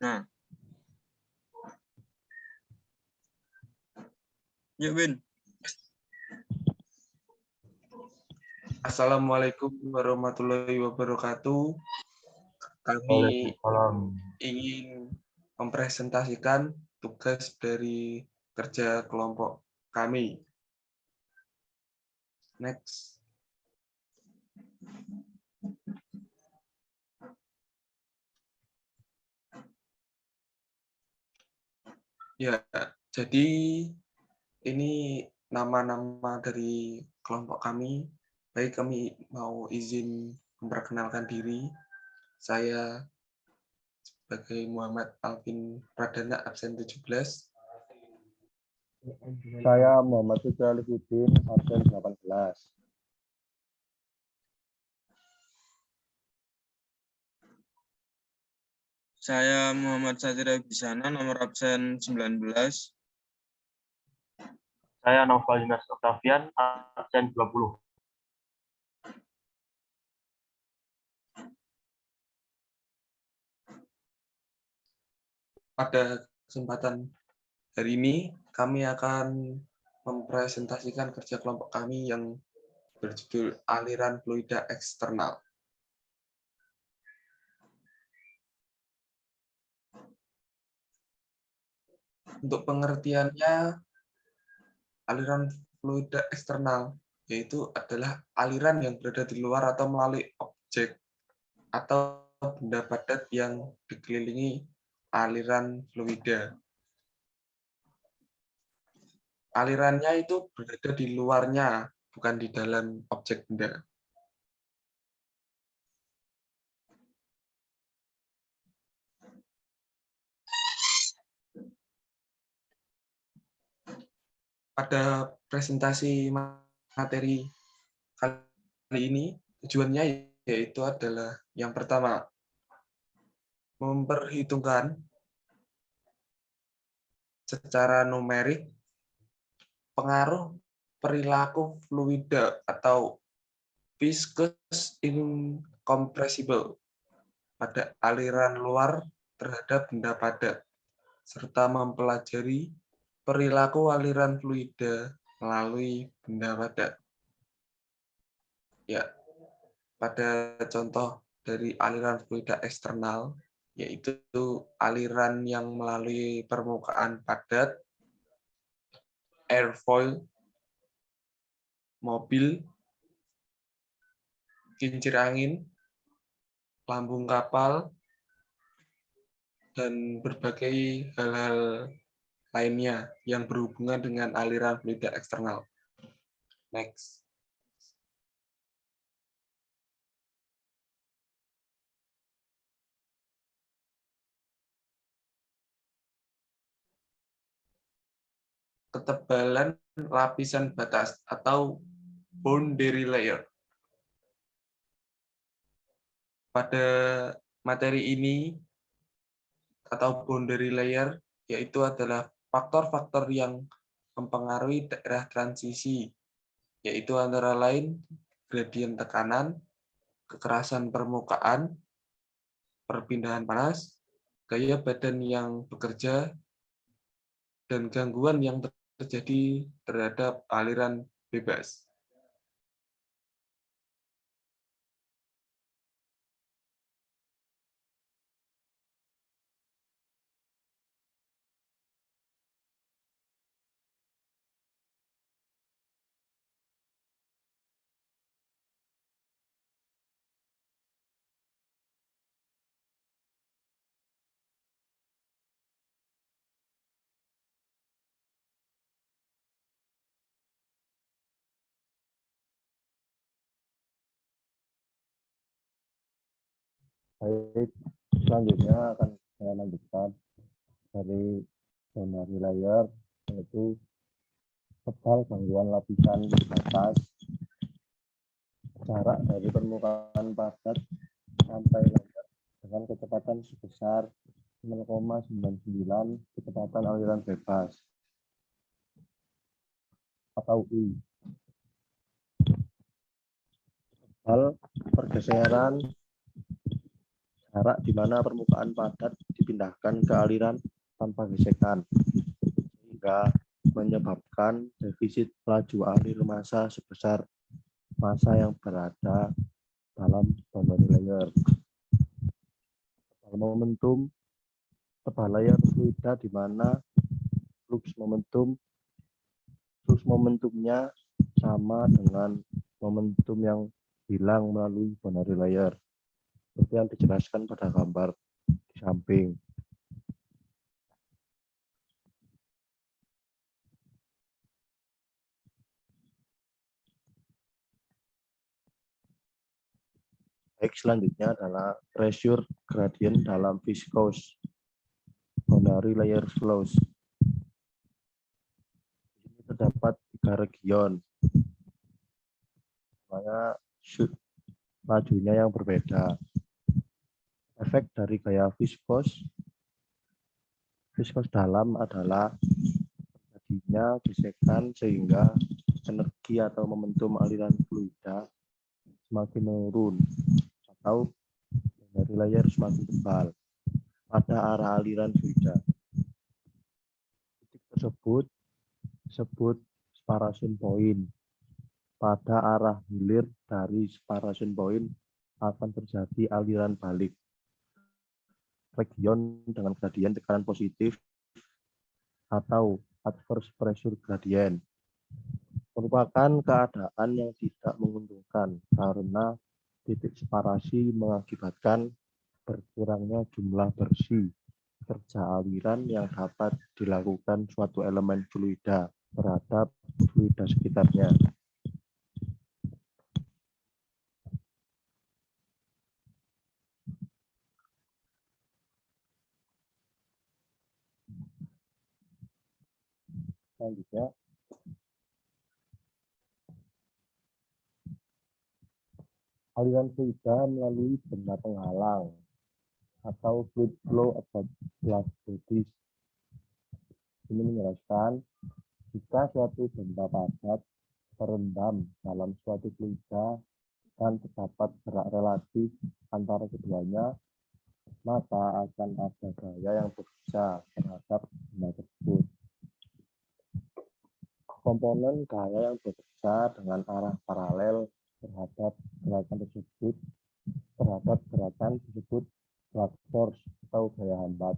Nah. Yuk, Win. Assalamualaikum warahmatullahi wabarakatuh. Kami ingin mempresentasikan tugas dari kerja kelompok kami. Next. Ya, jadi ini nama-nama dari kelompok kami. Baik, kami mau izin memperkenalkan diri. Saya sebagai Muhammad Alvin Pradana, absen 17. Saya Muhammad Putra Alifuddin, absen 18. Saya Muhammad Satria Bisana, nomor absen 19. Saya Naufal Dinas Octavian, absen 20. Pada kesempatan hari ini, kami akan mempresentasikan kerja kelompok kami yang berjudul aliran fluida eksternal. Untuk pengertiannya, aliran fluida eksternal yaitu adalah aliran yang berada di luar atau melalui objek atau benda padat yang dikelilingi aliran fluida. Alirannya itu berada di luarnya, bukan di dalam objek benda. Pada presentasi materi kali ini, tujuannya yaitu adalah yang pertama, memperhitungkan secara numerik pengaruh perilaku fluida atau viscous incompressible pada aliran luar terhadap benda padat, serta mempelajari perilaku aliran fluida melalui benda padat. Ya, pada contoh dari aliran fluida eksternal, yaitu aliran yang melalui permukaan padat, airfoil, mobil, kincir angin, lambung kapal, dan berbagai hal-hal lainnya yang berhubungan dengan aliran fluida eksternal. Next. Ketebalan lapisan batas atau boundary layer. Pada materi ini atau boundary layer yaitu adalah faktor-faktor yang mempengaruhi daerah transisi, yaitu antara lain gradien tekanan, kekerasan permukaan, perpindahan panas, gaya badan yang bekerja, dan gangguan yang terjadi terhadap aliran bebas. Baik, selanjutnya akan saya lanjutkan dari boundary layer, yaitu tebal gangguan lapisan batas, jarak dari permukaan padat sampai layer dengan kecepatan sebesar 0,99 kecepatan aliran bebas atau U. Hal pergeseran jarak di mana permukaan padat di dipindahkan ke aliran tanpa gesekan, sehingga menyebabkan defisit laju alir massa sebesar massa yang berada dalam boundary layer. Momentum tebal layer fluida di mana flux momentumnya sama dengan momentum yang hilang melalui boundary layer, seperti yang dijelaskan pada gambar di samping. Baik, selanjutnya adalah pressure gradient dalam viscous boundary layer flows. Di sini terdapat 3 region, semuanya lajunya yang berbeda. Efek dari gaya viskos dalam adalah terjadinya gesekan sehingga energi atau momentum aliran fluida semakin menurun atau dari layer semakin tebal pada arah aliran fluida. Titik tersebut disebut separation point. Pada arah hilir dari separation point akan terjadi aliran balik. Region dengan gradien tekanan positif atau adverse pressure gradient merupakan keadaan yang tidak menguntungkan karena titik separasi mengakibatkan berkurangnya jumlah bersih kerja aliran yang dapat dilakukan suatu elemen fluida terhadap fluida sekitarnya. Selanjutnya, aliran fluida melalui benda penghalang atau fluid flow about glass bodies. Ini menjelaskan jika suatu benda padat terendam dalam suatu fluida dan terdapat gerak relatif antara keduanya, maka akan ada gaya yang berbeda terhadap benda tersebut. Komponen gaya yang bekerja dengan arah paralel terhadap gerakan tersebut drag force atau gaya hambat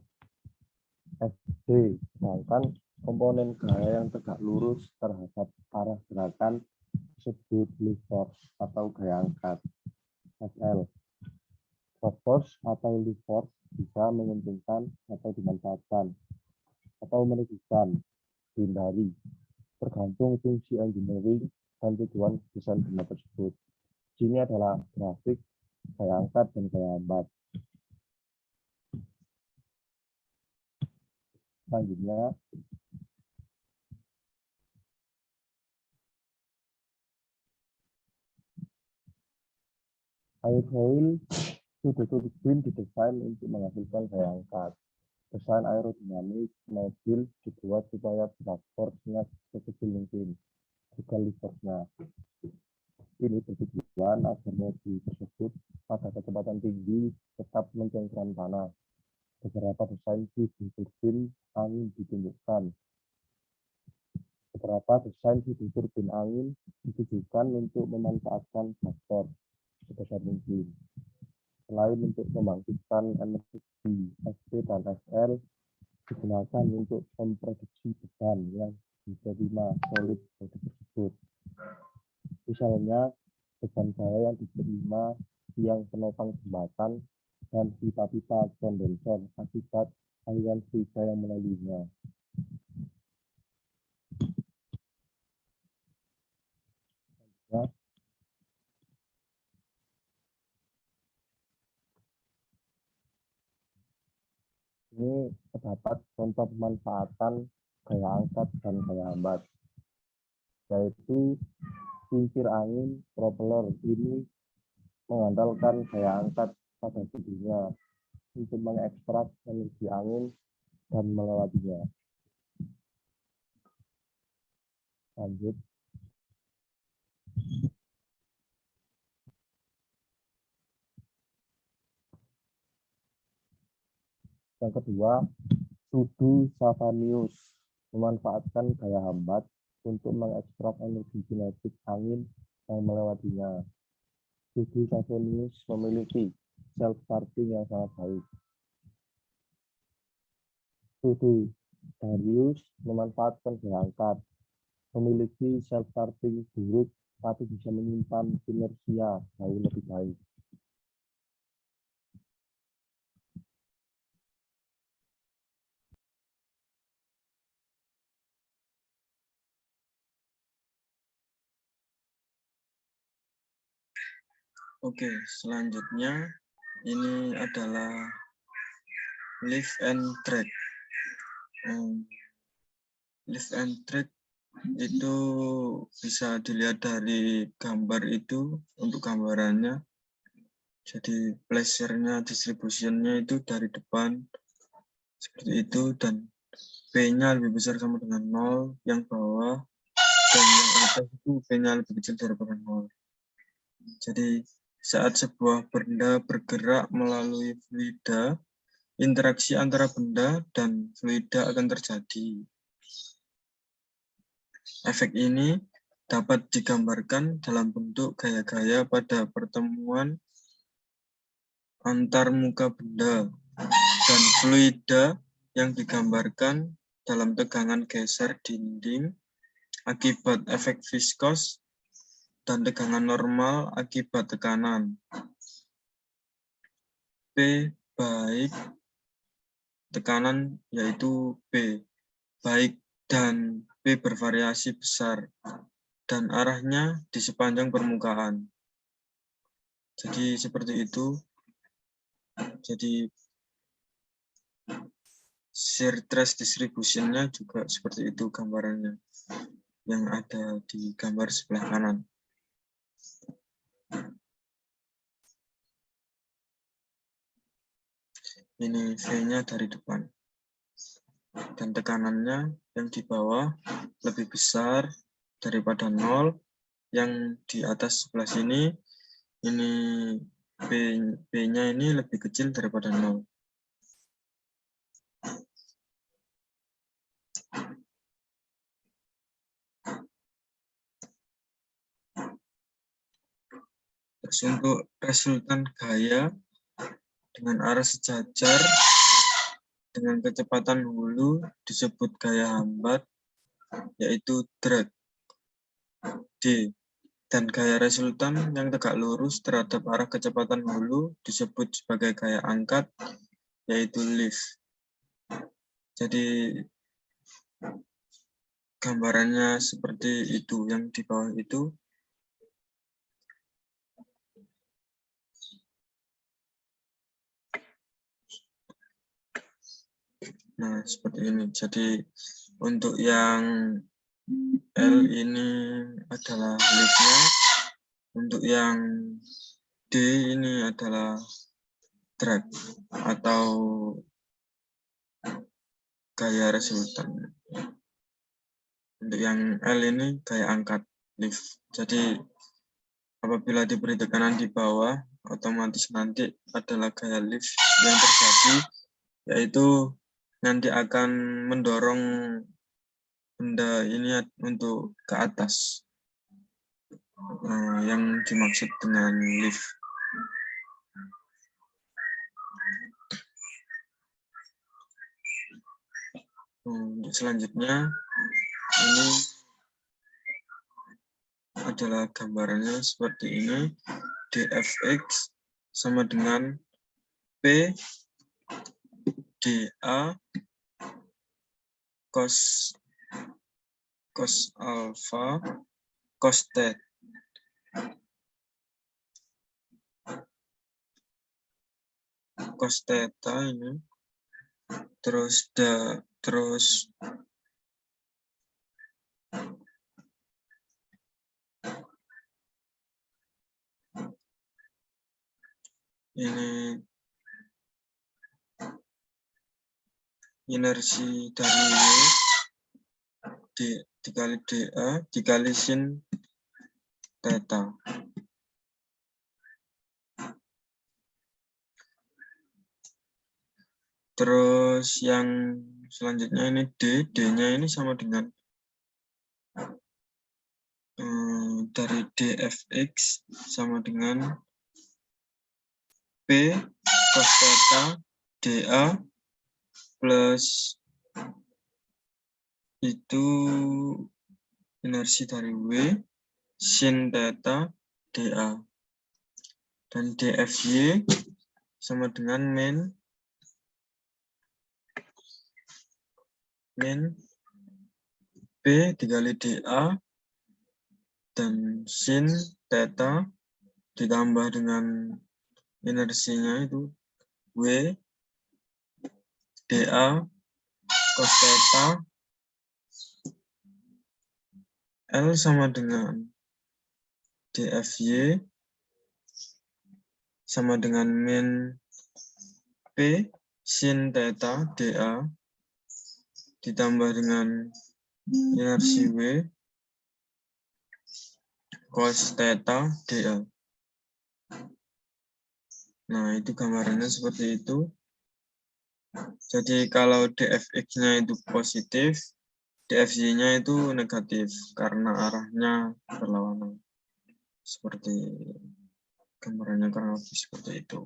Fd, sedangkan komponen gaya yang tegak lurus terhadap arah gerakan disebut lift force atau gaya angkat Fl. Drag force atau lift force bisa menguntungkan atau dimanfaatkan atau merugikan, dihindari, tergantung fungsi engineering dan tujuan desain benda tersebut. Sini adalah grafik gaya angkat dan gaya hambat. Selanjutnya, airfoil sudah turbin didesain untuk menghasilkan gaya angkat. Desain aerodinamis mobil dibuat supaya drag force-nya sekecil mungkin, juga lift force-nya. Ini bertujuan agar mobil tersebut pada kecepatan tinggi tetap mencengkeram tanah. Beberapa desain turbin angin ditunjukkan. Beberapa desain turbin angin ditujukan untuk memanfaatkan drag force sebesar mungkin. Selain untuk membangkitkan energi Fp dan Fl, digunakan untuk memproduksi beban yang diterima solid body tersebut. Misalnya, beban gaya yang diterima tiang penopang jembatan dan pipa-pipa kondensor akibat aliran fluida yang melaluinya. Ini terdapat contoh pemanfaatan gaya angkat dan gaya hambat, yaitu kincir angin propeller ini mengandalkan gaya angkat pada sudutnya untuk mengekstrak energi angin dan melewatinya. Lanjut. Yang kedua, Sudu Savanius memanfaatkan gaya hambat untuk mengekstrak energi kinetik angin yang melewatinya. Sudu Savanius memiliki self-starting yang sangat baik. Sudu Darius memanfaatkan gaya angkat, memiliki self-starting buruk tapi bisa menyimpan inersia jauh lebih baik. Oke, selanjutnya ini adalah lift and drag. Lift and drag itu bisa dilihat dari gambar itu untuk gambarannya. Jadi pleasure-nya, distribution-nya itu dari depan seperti itu, dan P-nya lebih besar sama dengan 0, yang bawah dan yang atas itu P-nya lebih kecil daripada 0. Jadi saat sebuah benda bergerak melalui fluida, interaksi antara benda dan fluida akan terjadi. Efek ini dapat digambarkan dalam bentuk gaya-gaya pada pertemuan antar muka benda dan fluida yang digambarkan dalam tegangan geser dinding akibat efek viskos dan tegangan normal akibat tekanan. P baik tekanan yaitu P baik dan P bervariasi besar dan arahnya di sepanjang permukaan. Jadi seperti itu. Jadi shear stress distribution-nya juga seperti itu gambarannya yang ada di gambar sebelah kanan. Ini V-nya dari depan. Dan tekanannya yang di bawah lebih besar daripada 0, yang di atas sebelah sini ini B-nya ini lebih kecil daripada 0. Terus untuk resultan gaya dengan arah sejajar dengan kecepatan hulu disebut gaya hambat, yaitu drag D. Dan gaya resultan yang tegak lurus terhadap arah kecepatan hulu disebut sebagai gaya angkat, yaitu lift. Jadi gambarannya seperti itu, yang di bawah itu. Nah, seperti ini. Jadi untuk yang L ini adalah liftnya, untuk yang D ini adalah drag atau gaya resultan. Untuk yang L ini gaya angkat, lift. Jadi apabila diberi tekanan di bawah, otomatis nanti adalah gaya lift yang terjadi, yaitu nanti akan mendorong benda ini untuk ke atas. Yang dimaksud dengan lift. Untuk selanjutnya, ini adalah gambarannya seperti ini. dfx sama dengan P dA cos alpha cos theta. Cos theta ini terus ini inersi dari Y dikali dA dikali sin theta. Terus yang selanjutnya ini D-nya ini sama dengan dari dfx sama dengan P cos theta dA plus itu inersi dari W sin theta dA. Dan dfy sama dengan min P dikali dA dan sin theta ditambah dengan inersinya itu W dA cos theta L sama dengan dfy sama dengan min P sin theta dA ditambah dengan inersi W cos theta dA. Nah, itu gambarannya seperti itu. Jadi kalau dfx-nya itu positif, dfy-nya itu negatif karena arahnya berlawanan. Seperti gambarannya kurang lebih seperti itu.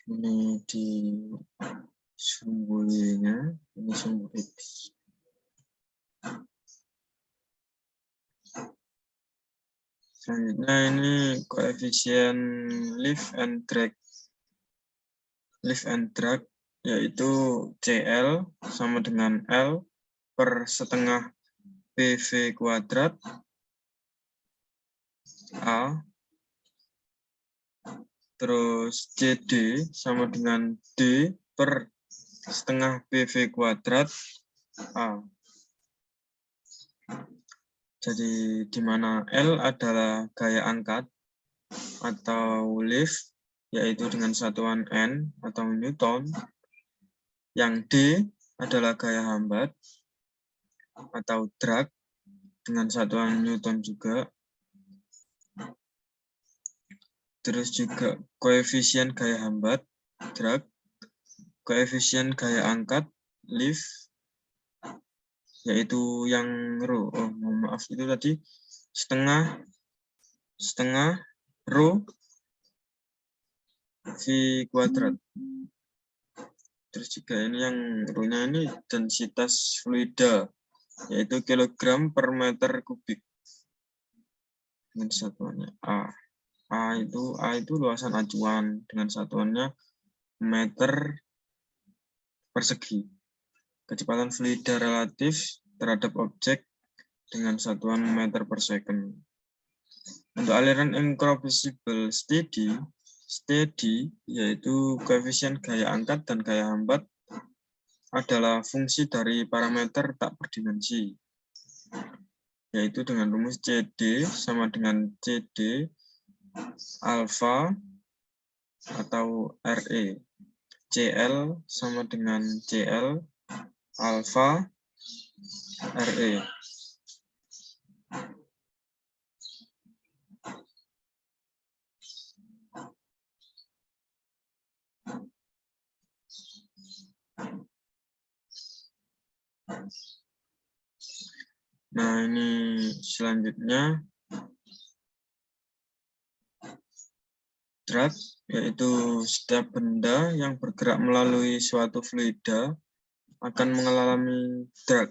Ini di sumbu Y-nya, ini sumbu X. Selanjutnya ini koefisien lift and drag. Lift and drag yaitu CL sama dengan L per setengah PV kuadrat A. Terus CD sama dengan D per setengah PV kuadrat A. Jadi di mana L adalah gaya angkat atau lift, yaitu dengan satuan N atau Newton. Yang D adalah gaya hambat atau drag dengan satuan Newton juga. Terus juga koefisien gaya hambat, drag, koefisien gaya angkat, lift, yaitu yang rho. Oh, mohon maaf, itu tadi setengah rho V kuadrat. Terus juga ini yang rho-nya ini densitas fluida, yaitu kilogram per meter kubik. Dengan satuannya A. A itu luasan acuan dengan satuannya meter persegi. Kecepatan fluida relatif terhadap objek dengan satuan meter per second. Untuk aliran incompressible steady yaitu koefisien gaya angkat dan gaya hambat adalah fungsi dari parameter tak berdimensi, yaitu dengan rumus CD sama dengan CD alfa atau RE. CL sama dengan CL alfa RE. Nah, ini selanjutnya drag, yaitu setiap benda yang bergerak melalui suatu fluida akan mengalami drag.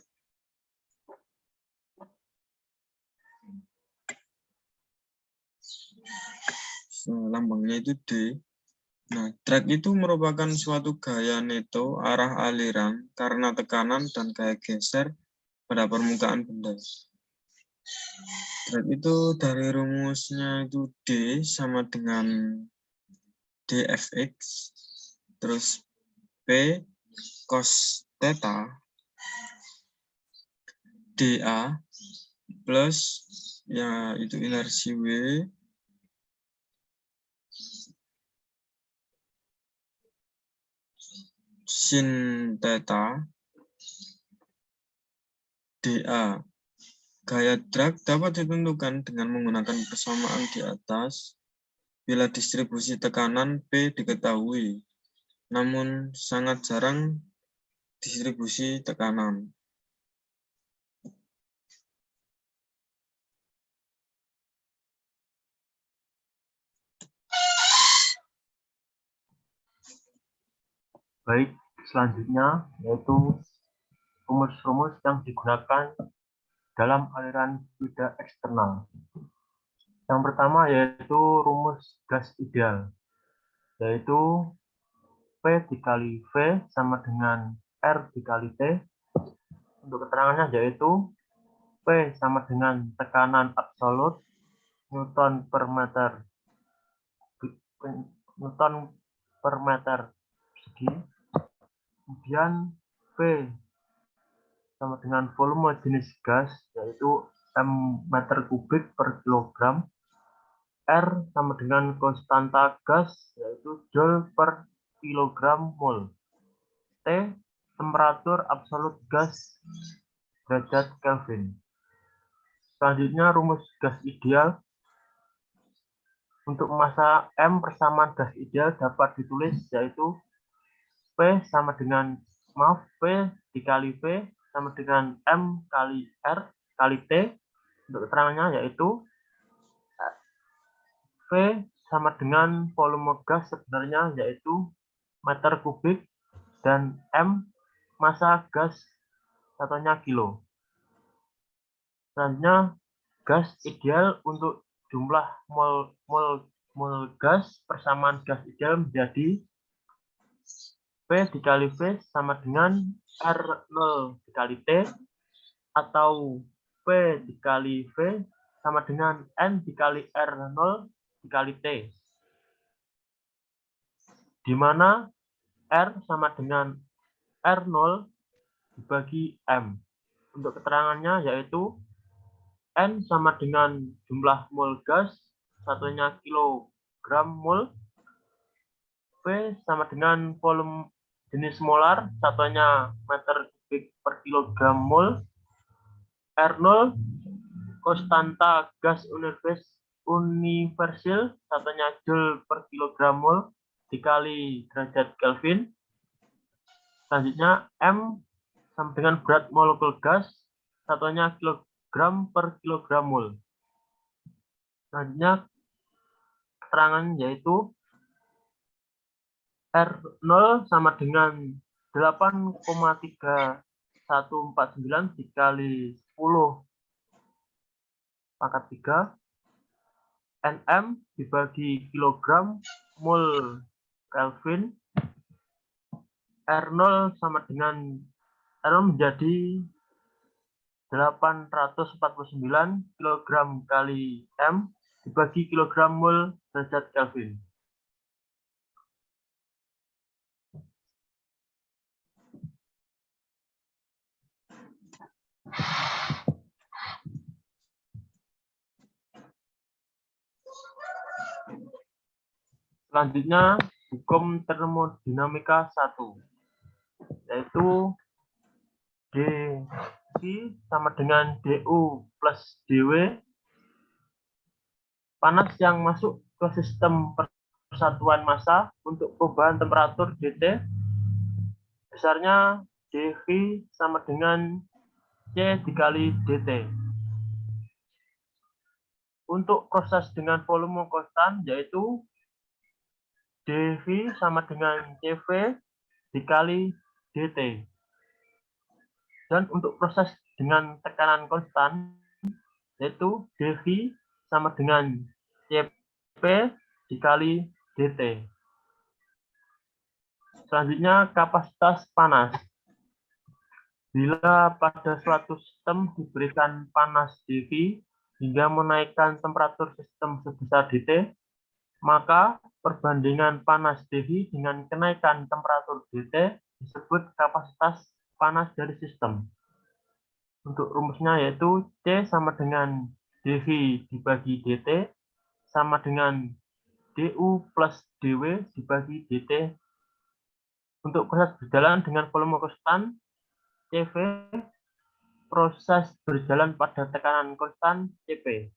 Lambangnya itu D. Nah, drag itu merupakan suatu gaya neto arah aliran karena tekanan dan gaya geser pada permukaan benda. Drag itu dari rumusnya itu D sama dengan dfx, terus P cos theta dA plus ya itu inersi W sin theta dA Gaya drag dapat ditentukan dengan menggunakan persamaan di atas bila distribusi tekanan P diketahui, namun sangat jarang distribusi tekanan. Baik, selanjutnya yaitu rumus-rumus yang digunakan dalam aliran fluida eksternal. Yang pertama yaitu rumus gas ideal, yaitu P dikali V sama dengan R dikali T. Untuk keterangannya yaitu P sama dengan tekanan absolut Newton per meter persegi. Kemudian P sama dengan volume jenis gas, yaitu M meter kubik per kilogram. R sama dengan konstanta gas, yaitu Joule per kilogram mol. T, temperatur absolut gas derajat Kelvin. Selanjutnya rumus gas ideal. Untuk massa M persamaan gas ideal dapat ditulis yaitu P dikali V sama dengan M kali R kali T. Untuk keterangannya yaitu V sama dengan volume gas sebenarnya yaitu meter kubik dan M massa gas satunya kilo. Selanjutnya gas ideal untuk jumlah mol gas persamaan gas ideal menjadi P dikali V sama dengan R0 dikali T atau P dikali V sama dengan N dikali R0 dikali T, di mana R sama dengan R0 dibagi M. Untuk keterangannya yaitu N sama dengan jumlah mol gas, satunya kilogram mol. P sama dengan volume jenis molar, satunya meter kubik per kilogram mol. R0 konstanta gas universal, satunya Joule per kilogram mol dikali derajat Kelvin. Selanjutnya M sama dengan berat molekul gas, satunya kilogram per kilogram mol. Selanjutnya keterangan yaitu R0 sama dengan 8,3149 dikali 10 pangkat 3 Nm dibagi kilogram mol Kelvin. R0 sama dengan R0 menjadi 849 kg kali M dibagi kilogram mol derajat Kelvin. Selanjutnya, hukum termodinamika 1, yaitu dC sama dengan du plus dw. Panas yang masuk ke sistem persatuan massa untuk perubahan temperatur dt, besarnya dV sama dengan C dikali dt. Untuk proses dengan volume konstan, yaitu dV sama dengan CV dikali dt. Dan untuk proses dengan tekanan konstan, yaitu dV sama dengan Cp dikali dt. Selanjutnya, kapasitas panas. Bila pada suatu sistem diberikan panas dV hingga menaikkan temperatur sistem sebesar dt, maka perbandingan panas dV dengan kenaikan temperatur dt disebut kapasitas panas dari sistem. Untuk rumusnya yaitu C sama dengan dV dibagi dt sama dengan du plus dw dibagi dt. Untuk proses berjalan dengan volume konstan, CV proses berjalan pada tekanan konstan Cp.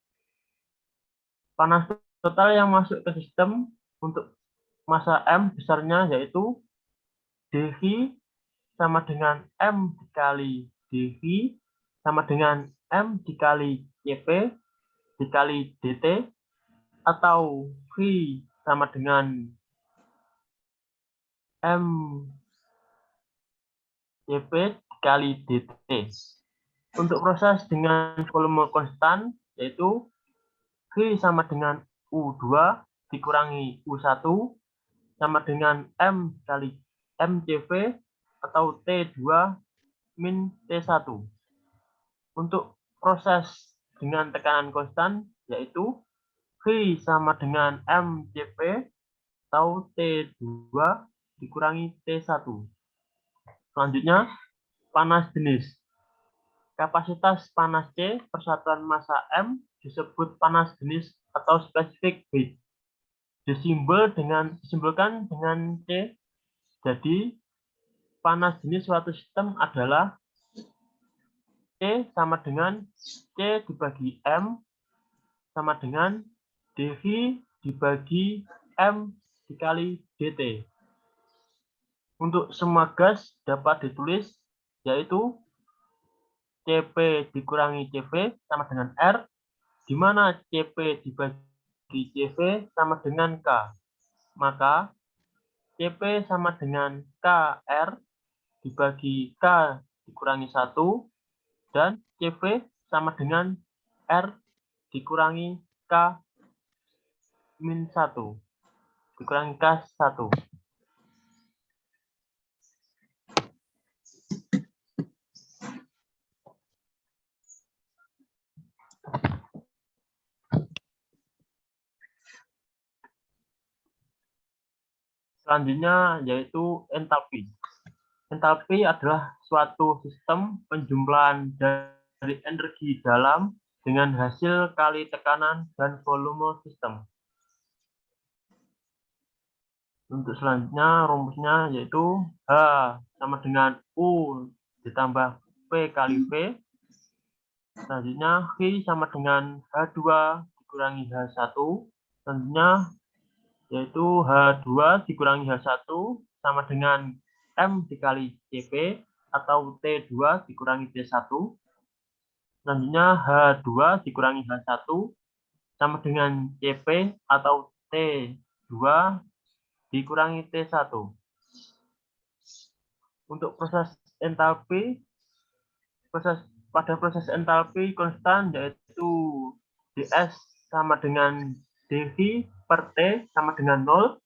Panas total yang masuk ke sistem untuk massa M besarnya yaitu dV sama dengan M dikali dV sama dengan M dikali Cp dikali dt atau V sama dengan M Cp dikali dt. Untuk proses dengan volume konstan yaitu V sama dengan U2 dikurangi U1 sama dengan M kali MCV atau T2 min T1. Untuk proses dengan tekanan konstan yaitu V sama dengan MCV atau T2 dikurangi T1. Selanjutnya, panas jenis. Kapasitas panas C persatuan massa M disebut panas jenis atau specific heat. Disimbolkan dengan C. Jadi, panas jenis suatu sistem adalah C sama dengan C dibagi M sama dengan dV dibagi M dikali dt. Untuk semua gas dapat ditulis yaitu Cp dikurangi Cv sama dengan R, di mana Cp dibagi Cv sama dengan K. Maka Cp sama dengan KR dibagi K dikurangi 1, dan Cv sama dengan R dikurangi K min 1, dikurangi K1. Selanjutnya yaitu entalpi. Entalpi adalah suatu sistem penjumlahan dari energi dalam dengan hasil kali tekanan dan volume sistem. Untuk selanjutnya rumusnya yaitu H sama dengan U ditambah P kali V. Selanjutnya V sama dengan H2 dikurangi H1. Selanjutnya yaitu H2 dikurangi H1 sama dengan M dikali Cp atau T2 dikurangi T1. Selanjutnya H2 dikurangi H1 sama dengan Cp atau T2 dikurangi T1. Untuk proses entalpi, pada proses entalpi konstan yaitu dS sama dengan dV per T sama dengan 0.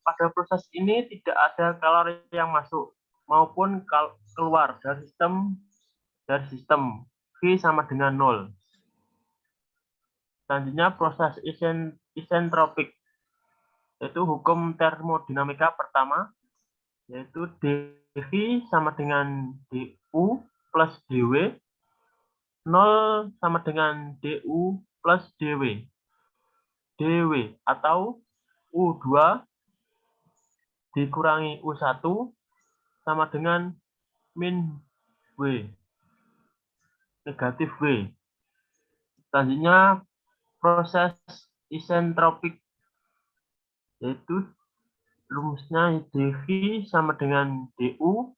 Pada proses ini tidak ada kalori yang masuk maupun keluar dari sistem V sama dengan 0. Selanjutnya proses isentropik, yaitu hukum termodinamika pertama, yaitu dV sama dengan du plus dw, 0 sama dengan du plus dw. dw atau U2 dikurangi U1 sama dengan min W, negatif W. Selanjutnya proses isentropik, yaitu rumusnya dV sama dengan du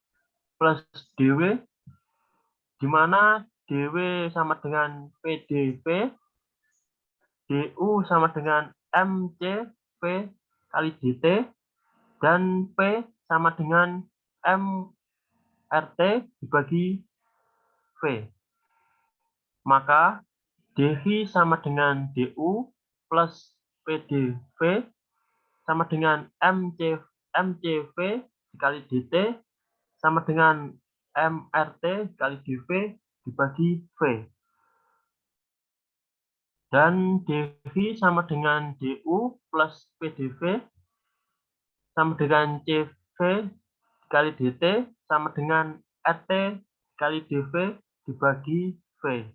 plus dw, di mana dw sama dengan pdv, du sama dengan mcv kali dt, dan p sama dengan mrt dibagi v. Maka dv sama dengan du plus pdv sama dengan mcv dikali dt sama dengan mrt dikali dv dibagi v. Dan dv sama dengan du plus pdv sama dengan cv dikali dt sama dengan rt dikali dv dibagi v.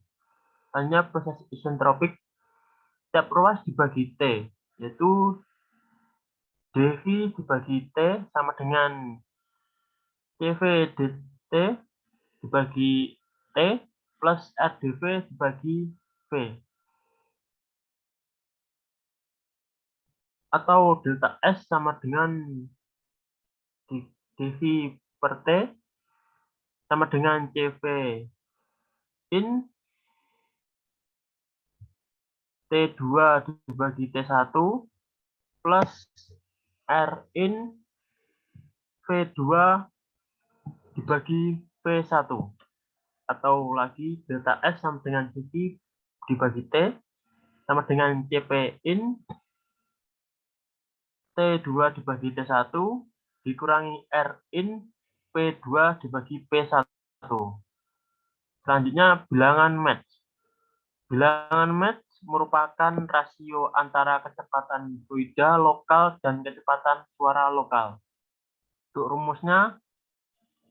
Hanya proses isentropik, setiap ruas dibagi t, yaitu dv dibagi t sama dengan cv dt dibagi T plus RdV dibagi V. Atau delta S sama dengan dV per T sama dengan CV in T2 dibagi T1 plus R in V2 dibagi V1. Atau lagi delta S sama dengan dV dibagi T sama dengan CP in T2 dibagi T1 dikurangi R in P2 dibagi P1. Selanjutnya bilangan match. Bilangan match merupakan rasio antara kecepatan fluida lokal dan kecepatan suara lokal. Untuk rumusnya,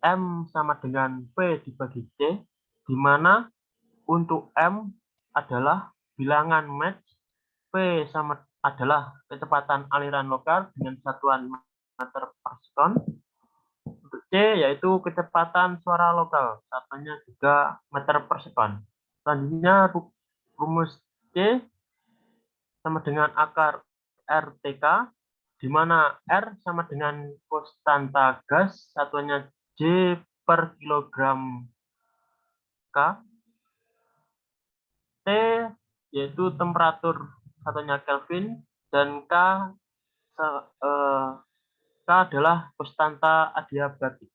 M sama dengan P dibagi C, di mana untuk M adalah bilangan match, P sama adalah kecepatan aliran lokal dengan satuan meter per sekon. Untuk C yaitu kecepatan suara lokal, satuannya juga meter per sekon. Selanjutnya rumus C sama dengan akar RTK, di mana R sama dengan konstanta gas, satuannya J per kilogram K. T yaitu temperatur, satunya Kelvin, dan K adalah konstanta adiabatik.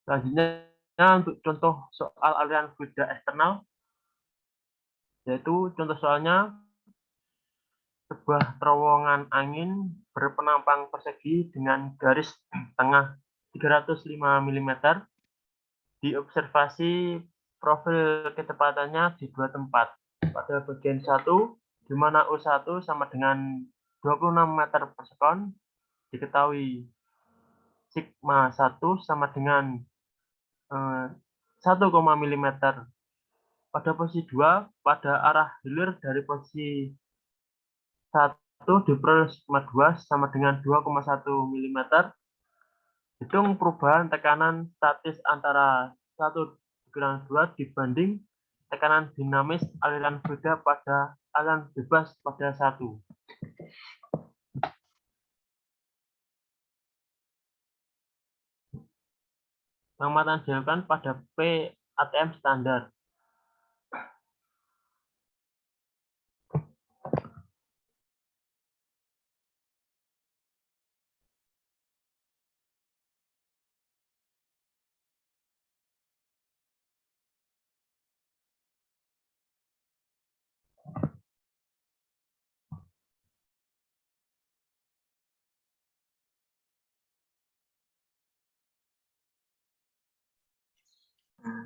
Selanjutnya untuk contoh soal aliran fluida eksternal, yaitu contoh soalnya sebuah terowongan angin berpenampang persegi dengan garis tengah 305 mm. Diobservasi profil kecepatannya di dua tempat. Pada bagian 1, di mana U1 sama dengan 26 meter per sekon, diketahui sigma 1 sama dengan 1, mm. Pada posisi 2, pada arah hilir dari posisi 1 diperoleh sigma 2 sama dengan 2,1 mm. Hitung perubahan tekanan statis antara 1 dikurangi 2 dibanding tekanan dinamis aliran fluida pada aliran bebas pada 1. Pengamatan dilakukan pada P ATM standar.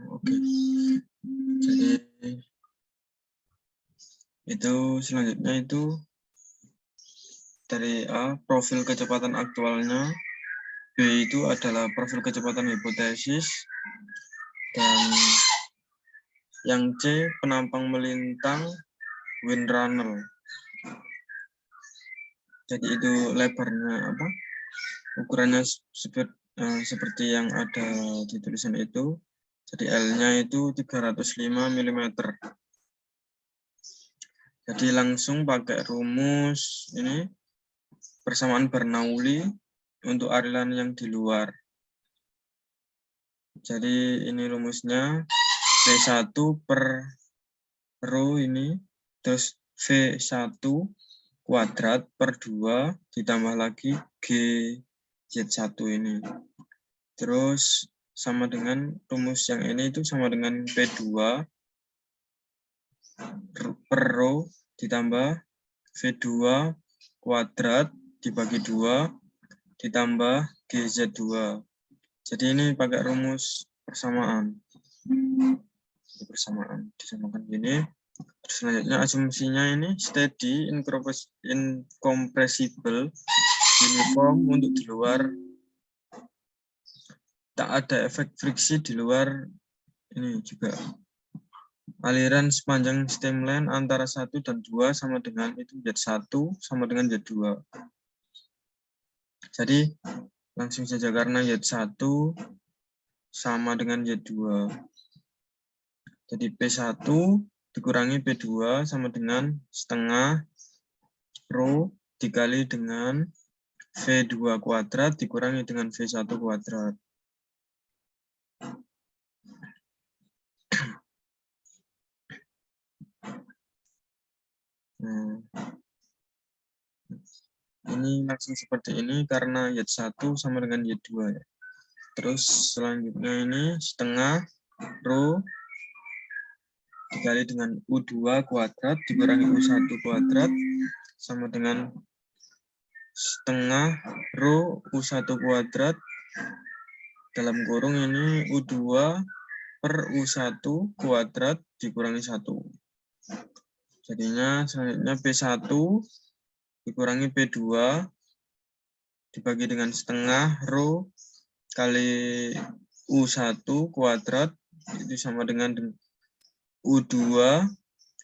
Oke. Jadi itu selanjutnya itu dari A, profil kecepatan aktualnya, B itu adalah profil kecepatan hipotesis, dan yang C penampang melintang windrunner. Jadi itu lebarnya apa? Ukurannya seperti yang ada di tulisan itu. Jadi L-nya itu 305 mm. Jadi langsung pakai rumus ini persamaan Bernoulli untuk aliran yang di luar. Jadi ini rumusnya V1 per rho ini, terus V1 kuadrat per 2 ditambah lagi GZ1 ini. Terus sama dengan rumus yang ini itu sama dengan P2 per rho ditambah V2 kuadrat dibagi 2 ditambah GZ2. Jadi ini pakai rumus persamaan. bersamaan, disamakan gini. Terus selanjutnya asumsinya ini steady, incompressible, uniform untuk di luar, tak ada efek friksi di luar ini juga. Aliran sepanjang streamline antara 1 dan 2 sama dengan itu Z1 sama dengan Z2. Jadi langsung saja karena Z1 sama dengan Z2. Jadi P1 dikurangi P2 sama dengan setengah rho dikali dengan V2 kuadrat dikurangi dengan V1 kuadrat. Nah, ini langsung seperti ini karena Y1 sama dengan Y2 ya. Terus selanjutnya ini setengah rho dikali dengan U2 kuadrat dikurangi U1 kuadrat sama dengan setengah rho U1 kuadrat dalam kurung ini U2 per U1 kuadrat dikurangi 1. Jadinya selanjutnya P1 dikurangi P2 dibagi dengan setengah rho kali U1 kuadrat itu sama dengan U2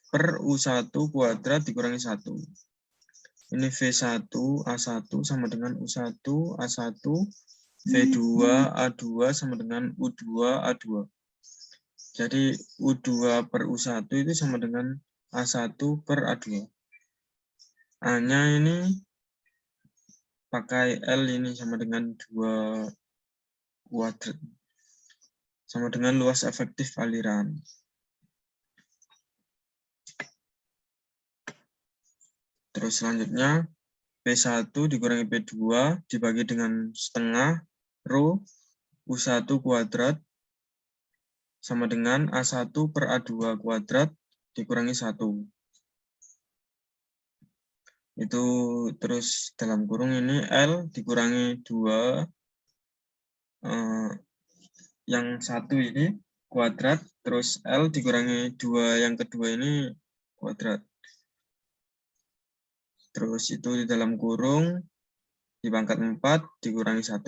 per U1 kuadrat dikurangi 1. Ini V1 A1 sama dengan U1 A1, V2 A2 sama dengan U2 A2. Jadi U2 per U1 itu sama dengan A1 per A2. A-nya ini pakai L ini sama dengan 2 kuadrat. Sama dengan luas efektif aliran. Terus selanjutnya P1 dikurangi P2 dibagi dengan setengah rho U1 kuadrat sama dengan A1 per A2 kuadrat dikurangi 1. Itu terus dalam kurung ini L dikurangi 2 yang satu ini kuadrat, terus L dikurangi 2 yang kedua ini kuadrat. Terus itu di dalam kurung di pangkat 4 dikurangi 1.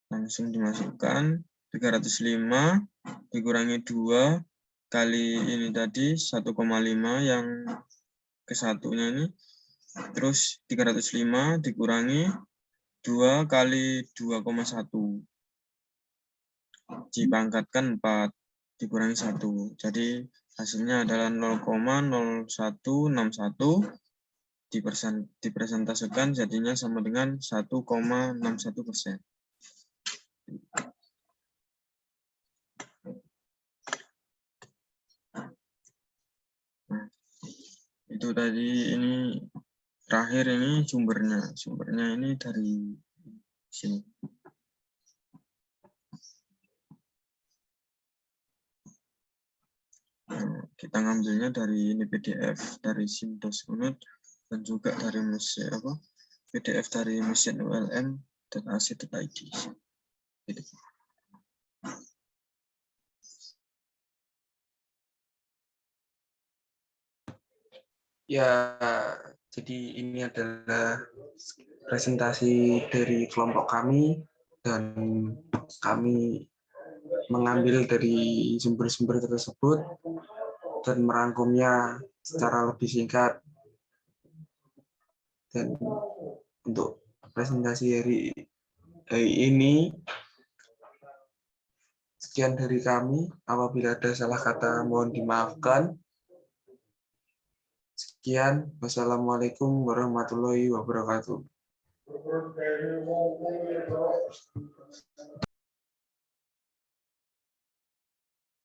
Langsung dimasukkan 305 dikurangi 2 kali ini tadi 1,5 yang ke satunya ini. Terus 305 dikurangi 2 kali 2,1. Dipangkatkan 4 dikurangi 1. Jadi hasilnya adalah 0,0161 dipresentasikan jadinya sama dengan 1,61%. Nah, itu tadi ini terakhir ini sumbernya. Sumbernya ini dari sini. Nah, kita ngambilnya dari ini PDF dari Sintos Unit dan juga dari mesin PDF dari mesin ulm.ac.id. Gitu. Ya, jadi ini adalah presentasi dari kelompok kami dan kami mengambil dari sumber-sumber tersebut dan merangkumnya secara lebih singkat. Dan untuk presentasi hari ini, sekian dari kami. Apabila ada salah kata, mohon dimaafkan. Sekian, wassalamualaikum warahmatullahi wabarakatuh.